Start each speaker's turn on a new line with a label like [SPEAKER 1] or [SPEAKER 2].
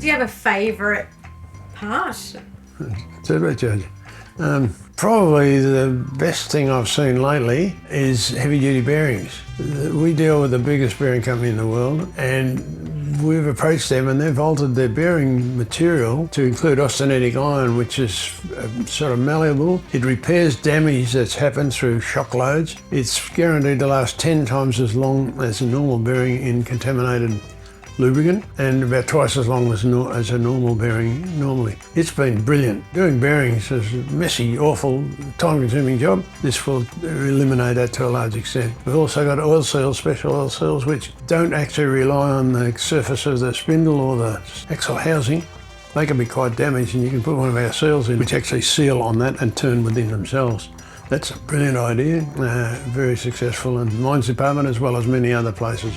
[SPEAKER 1] Do you have a favourite part?
[SPEAKER 2] Turbocharger. Probably the best thing I've seen lately is heavy-duty bearings. We deal with the biggest bearing company in the world, and we've approached them and they've altered their bearing material to include austenitic iron, which is sort of malleable. It repairs damage that's happened through shock loads. It's guaranteed to last 10 times as long as a normal bearing in contaminated lubricant, and about twice as long as a normal bearing normally. It's been brilliant. Doing bearings is a messy, awful, time-consuming job. This will eliminate that to a large extent. We've also got oil seals, special oil seals, which don't actually rely on the surface of the spindle or the axle housing. They can be quite damaged, and you can put one of our seals in which actually seal on that and turn within themselves. That's a brilliant idea, very successful in the mines department as well as many other places.